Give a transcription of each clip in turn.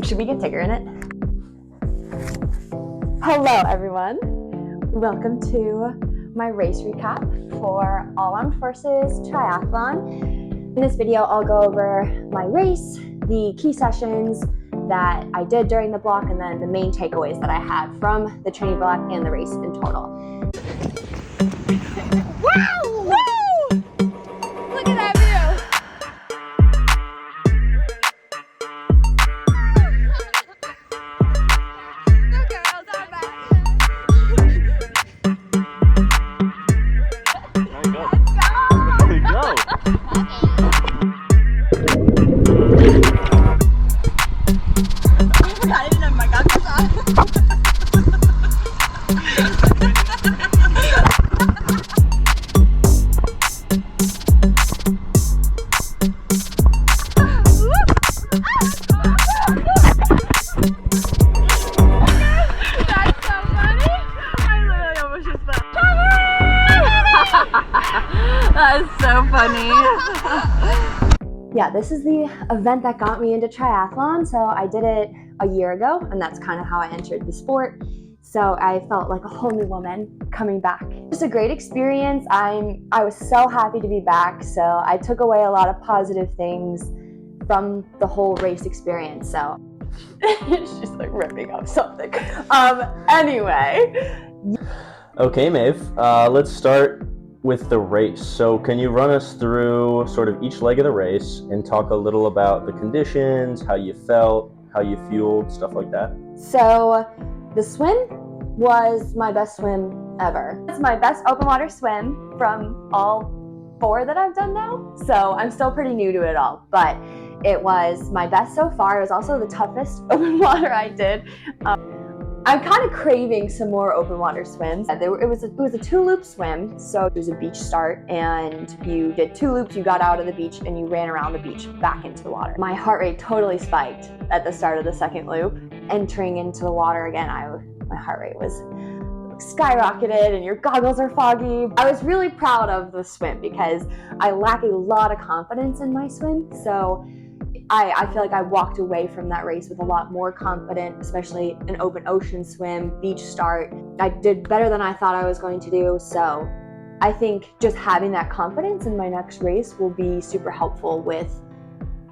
Should we get Tigger in it? Hello everyone. Welcome to my race recap for All Armed Forces Triathlon. In this video, I'll go over my race, the key sessions that I did during the block, and then the main takeaways that I had from the training block and the race in total. Wow! Woo! Look at that view! The girls are back. There you go. That is so funny. Yeah, this is the event that got me into triathlon. So I did it a year ago, and that's kind of how I entered the sport. So I felt like a whole new woman coming back. Just a great experience. I was so happy to be back. So I took away a lot of positive things from the whole race experience. So she's like ripping up something. Anyway. Okay, Maeve, let's start with the race. So can you run us through sort of each leg of the race and talk a little about the conditions, how you felt, how you fueled, stuff like that? So the swim was my best swim ever. It's my best open water swim from all 4 that I've done now. So I'm still pretty new to it all, but it was my best so far. It was also the toughest open water I did. I'm kind of craving some more open water swims. It was a 2-loop swim, so it was a beach start, and you did 2 loops, you got out of the beach, and you ran around the beach back into the water. My heart rate totally spiked at the start of the 2nd loop. Entering into the water again, my heart rate was skyrocketed, and your goggles are foggy. I was really proud of the swim because I lack a lot of confidence in my swim, so I feel like I walked away from that race with a lot more confident, especially an open ocean swim, beach start. I did better than I thought I was going to do, so I think just having that confidence in my next race will be super helpful with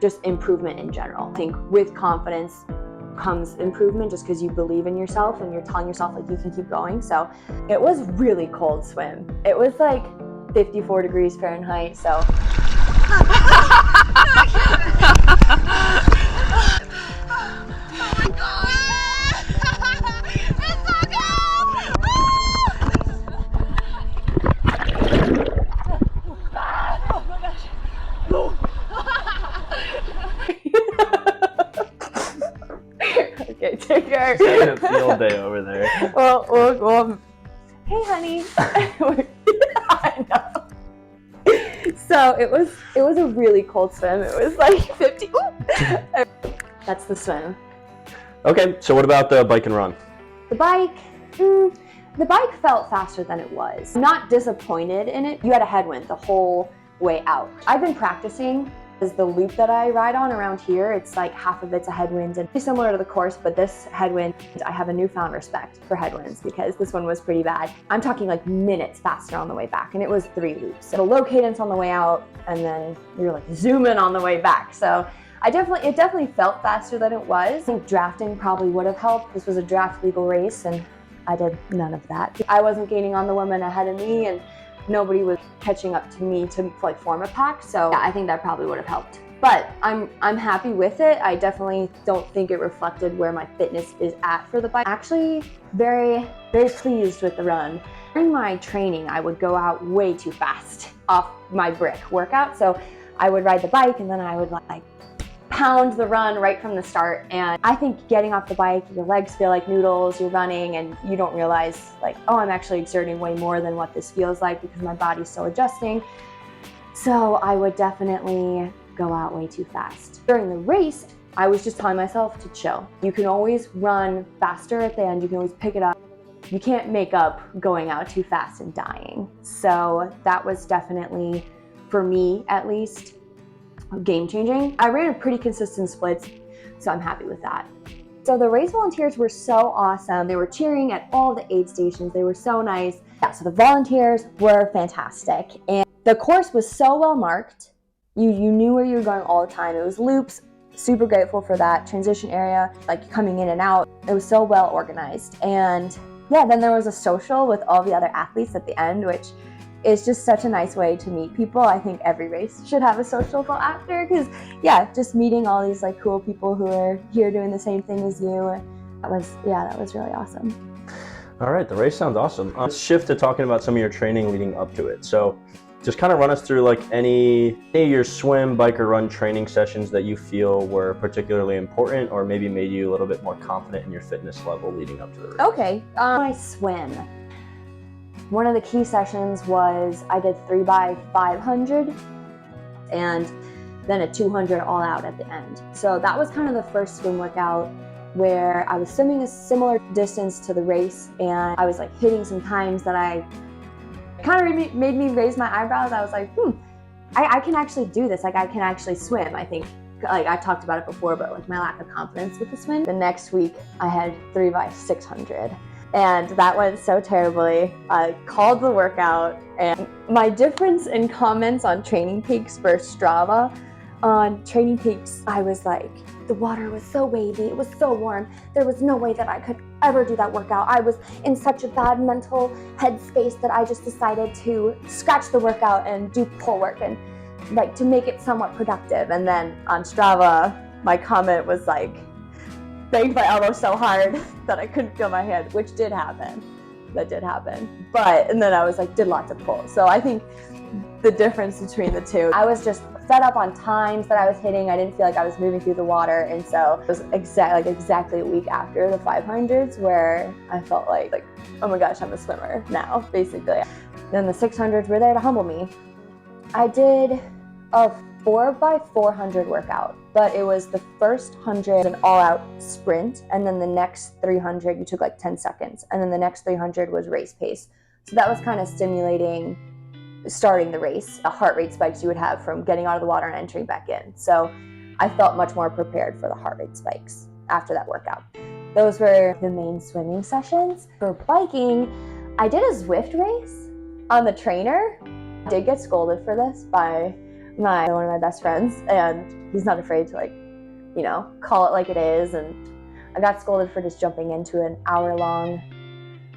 just improvement in general. I think with confidence comes improvement just because you believe in yourself and you're telling yourself like you can keep going. So it was really cold swim. It was like 54 degrees Fahrenheit, so. Okay, take care. Just having a field day over there. Well, hey, honey. I know. So it was a really cold swim. It was like 50. That's the swim. Okay, so what about the bike and run? The bike felt faster than it was. I'm not disappointed in it. You had a headwind the whole way out. I've been practicing. Is the loop that I ride on around here, it's like half of it's a headwind, and it's similar to the course, but this headwind, I have a newfound respect for headwinds because this one was pretty bad. I'm talking like minutes faster on the way back, and it was 3 loops. So low cadence on the way out, and then you're like zooming on the way back. So it definitely felt faster than it was. I think drafting probably would have helped. This was a draft legal race, and I did none of that. I wasn't gaining on the women ahead of me, and nobody was catching up to me to like form a pack, so yeah, I think that probably would have helped. But I'm happy with it. I definitely don't think it reflected where my fitness is at for the bike. Actually, very, very pleased with the run. During my training, I would go out way too fast off my brick workout, so I would ride the bike and then I would like pound the run right from the start. And I think getting off the bike, your legs feel like noodles, you're running, and you don't realize like, oh, I'm actually exerting way more than what this feels like because my body's so adjusting. So I would definitely go out way too fast. During the race, I was just telling myself to chill. You can always run faster at the end, you can always pick it up. You can't make up going out too fast and dying. So that was definitely, for me at least, game changing. I ran a pretty consistent splits. So I'm happy with that. So the race volunteers were so awesome. They were cheering at all the aid stations. They were so nice. Yeah, so the volunteers were fantastic. And the course was so well marked. You knew where you were going all the time. It was loops. Super grateful for that transition area, like coming in and out. It was so well organized. And yeah, then there was a social with all the other athletes at the end, which is just such a nice way to meet people. I think every race should have a social after, because yeah, just meeting all these like cool people who are here doing the same thing as you. That was really awesome. All right, the race sounds awesome. Let's shift to talking about some of your training leading up to it. So just kind of run us through like any of your swim, bike, or run training sessions that you feel were particularly important or maybe made you a little bit more confident in your fitness level leading up to the race. Okay, I swim. One of the key sessions was I did 3x500 and then a 200 all out at the end. So that was kind of the first swim workout where I was swimming a similar distance to the race, and I was like hitting some times that kind of made me raise my eyebrows. I was like, I can actually do this. Like I can actually swim. I think, like I talked about it before, but like my lack of confidence with the swim. The next week I had 3x600. And that went so terribly. I called the workout, and my difference in comments on Training Peaks versus Strava, on Training Peaks, I was like, the water was so wavy, it was so warm, there was no way that I could ever do that workout. I was in such a bad mental headspace that I just decided to scratch the workout and do pull work and like to make it somewhat productive. And then on Strava, my comment was like, banged my elbow so hard that I couldn't feel my hand, which did happen. That did happen. And then I was like, did lots of pulls. So I think the difference between the two, I was just fed up on times that I was hitting. I didn't feel like I was moving through the water. And so it was exactly a week after the 500s where I felt like, oh my gosh, I'm a swimmer now, basically. Then the 600s were there to humble me. I did a 4x400 workout, but it was the first 100 an all-out sprint, and then the next 300 you took like 10 seconds, and then the next 300 was race pace. So that was kind of stimulating starting the race, the heart rate spikes you would have from getting out of the water and entering back in. So I felt much more prepared for the heart rate spikes after that workout. Those were the main swimming sessions. For biking, I did a Zwift race on the trainer. I did get scolded for this by one of my best friends, and he's not afraid to call it like it is. And I got scolded for just jumping into an hour-long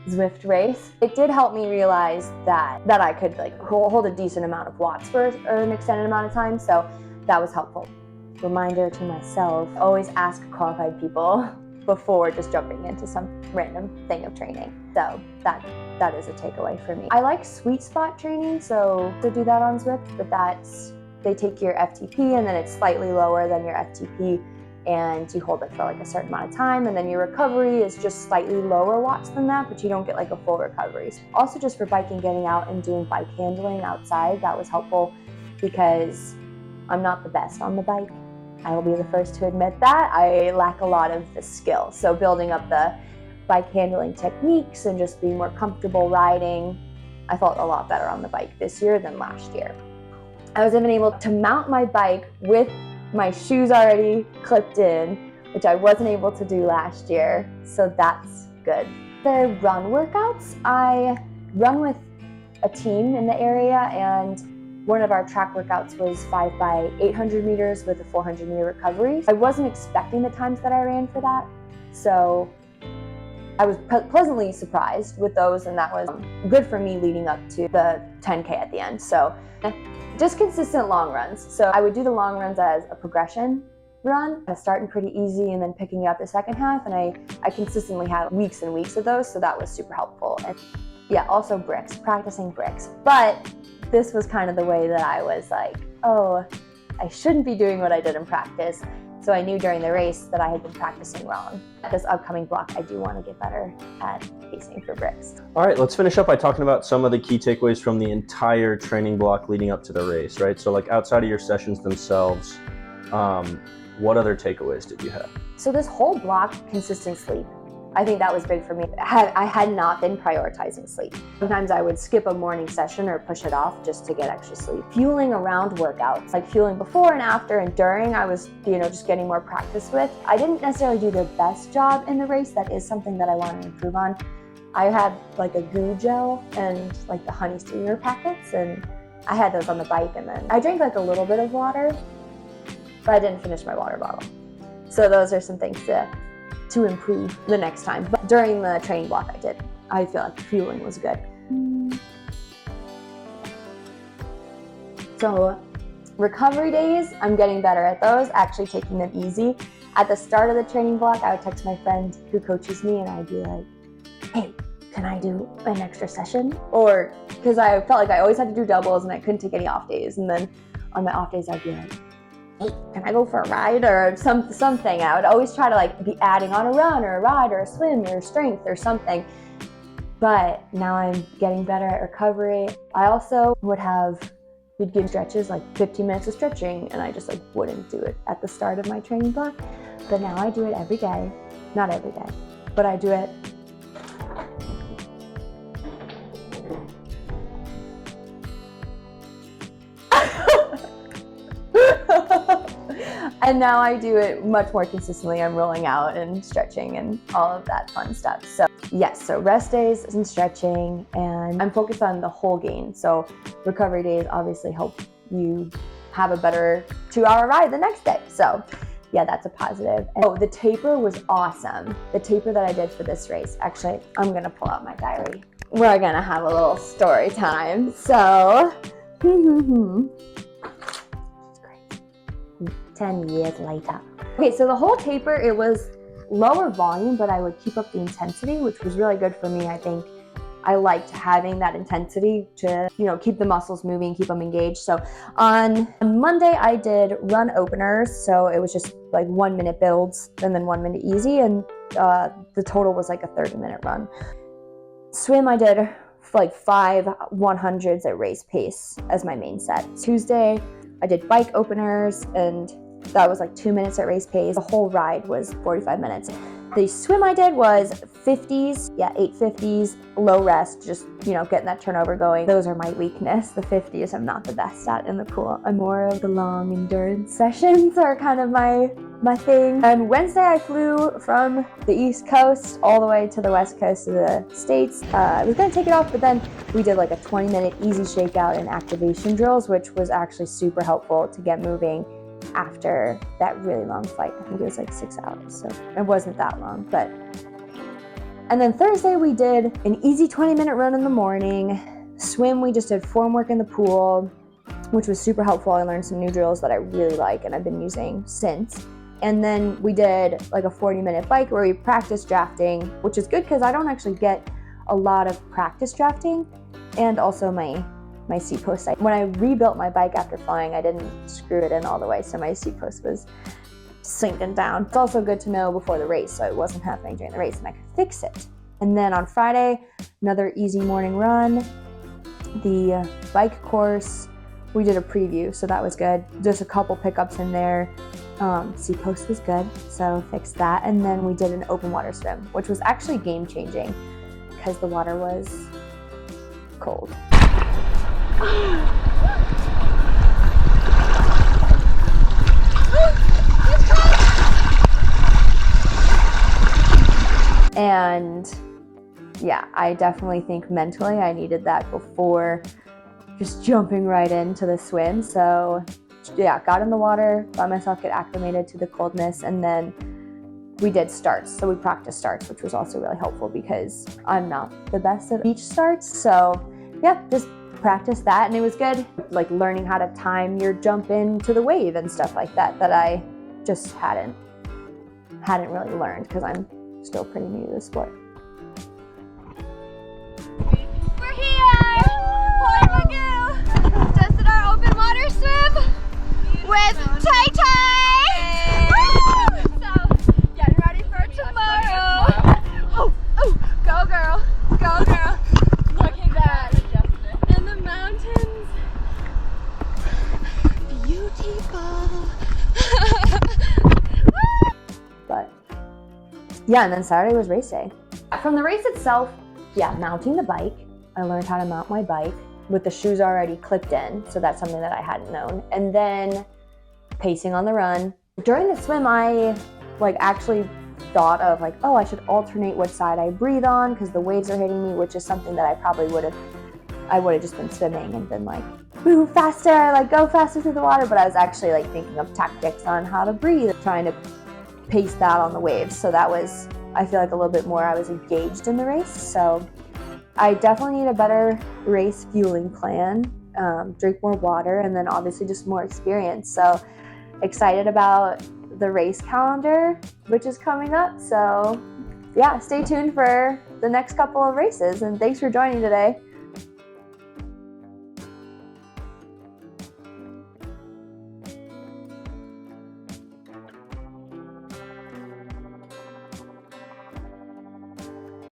Zwift race. It did help me realize that I could hold a decent amount of watts for an extended amount of time, so that was helpful. Reminder to myself, always ask qualified people before just jumping into some random thing of training. So that is a takeaway for me. I like sweet spot training, so to do that on Zwift, but they take your FTP and then it's slightly lower than your FTP, and you hold it for like a certain amount of time, and then your recovery is just slightly lower watts than that, but you don't get like a full recovery. Also, just for biking, getting out and doing bike handling outside, that was helpful because I'm not the best on the bike. I will be the first to admit that. I lack a lot of the skill. So building up the bike handling techniques and just being more comfortable riding, I felt a lot better on the bike this year than last year. I was even able to mount my bike with my shoes already clipped in, which I wasn't able to do last year, so that's good. The run workouts, I run with a team in the area, and one of our track workouts was 5x800 meters with a 400 meter recovery. I wasn't expecting the times that I ran for that, so I was pleasantly surprised with those, and that was good for me leading up to the 10K at the end. So just consistent long runs. So I would do the long runs as a progression run, starting pretty easy and then picking up the second half, and I consistently had weeks and weeks of those, so that was super helpful. And yeah, also bricks, practicing bricks. But this was kind of the way that I was like, oh, I shouldn't be doing what I did in practice. So I knew during the race that I had been practicing wrong. This upcoming block, I do want to get better at pacing for bricks. All right, let's finish up by talking about some of the key takeaways from the entire training block leading up to the race, right? So like outside of your sessions themselves, what other takeaways did you have? So this whole block, consistent sleep. I think that was big for me. I had not been prioritizing sleep. Sometimes I would skip a morning session or push it off just to get extra sleep. Fueling around workouts, like fueling before and after and during, I was, just getting more practice with. I didn't necessarily do the best job in the race. That is something that I want to improve on. I had like a goo gel and like the honey steamer packets, and I had those on the bike, and then I drank like a little bit of water, but I didn't finish my water bottle. So those are some things to improve the next time. But during the training block I feel like fueling was good. So recovery days, I'm getting better at those, actually taking them easy. At the start of the training block, I would text my friend who coaches me and I'd be like, hey, can I do an extra session? Or, because I felt like I always had to do doubles and I couldn't take any off days. And then on my off days, I'd be like, hey, can I go for a ride or something? I would always try to like be adding on a run or a ride or a swim or strength or something. But now I'm getting better at recovery. I also we'd give stretches, like 15 minutes of stretching, and I just like wouldn't do it at the start of my training block. But now I do it every day. Not every day, but I do it. And now I do it much more consistently. I'm rolling out and stretching and all of that fun stuff. So yes, so rest days and stretching, and I'm focused on the whole gain. So recovery days obviously help you have a better 2-hour ride the next day. So yeah, that's a positive. And the taper was awesome. The taper that I did for this race, actually, I'm gonna pull out my diary. We're gonna have a little story time. So, 10 years later. Okay, so the whole taper, it was lower volume, but I would keep up the intensity, which was really good for me. I think I liked having that intensity to, keep the muscles moving, keep them engaged. So on Monday, I did run openers. So it was just like 1 minute builds and then 1 minute easy. And the total was like a 30-minute run. Swim, I did like 5 100s at race pace as my main set. Tuesday, I did bike openers, and that was like 2 minutes at race pace. The whole ride was 45 minutes. The swim I did was 50s, 850s, low rest, just, getting that turnover going. Those are my weakness. The 50s I'm not the best at in the pool. I'm more of the long endurance sessions are kind of my thing. And Wednesday I flew from the East Coast all the way to the West Coast of the States. I was gonna take it off, but then we did like a 20-minute easy shakeout and activation drills, which was actually super helpful to get moving after that really long flight. I think it was like 6 hours, so it wasn't that long. And then Thursday we did an easy 20-minute run in the morning. Swim, we just did form work in the pool, which was super helpful. I learned some new drills that I really like and I've been using since. And then we did like a 40-minute bike where we practiced drafting, which is good because I don't actually get a lot of practice drafting, and also my seat post. When I rebuilt my bike after flying, I didn't screw it in all the way, so my seat post was sinking down. It's also good to know before the race, so it wasn't happening during the race and I could fix it. And then on Friday, another easy morning run. The bike course, we did a preview, so that was good. Just a couple pickups in there. Seat post was good, so fixed that. And then we did an open water swim, which was actually game changing because the water was cold. And yeah, I definitely think mentally I needed that before just jumping right into the swim. So yeah, got in the water, let myself get acclimated to the coldness, and then we did starts. So we practiced starts, which was also really helpful because I'm not the best at beach starts. So yeah, just practice that, and it was good. Like learning how to time your jump into the wave and stuff like that I just hadn't really learned because I'm still pretty new to the sport. We're here! Point Magoo! Just did our open water swim with Tay Tay! Woo! So, getting ready for tomorrow. Oh, go girl, go girl. Look at that. And the mountains. Beautiful. But yeah, and then Saturday was race day. From the race itself, yeah, mounting the bike. I learned how to mount my bike with the shoes already clipped in, so that's something that I hadn't known. And then pacing on the run. During the swim, I actually thought of oh, I should alternate which side I breathe on because the waves are hitting me, which is something that I probably would have just been swimming and been move faster, go faster through the water. But I was actually thinking of tactics on how to breathe, trying to pace that on the waves. So that was, I feel a little bit more, I was engaged in the race. So I definitely need a better race fueling plan, drink more water, and then obviously just more experience. So excited about the race calendar, which is coming up. So yeah, stay tuned for the next couple of races, and thanks for joining today.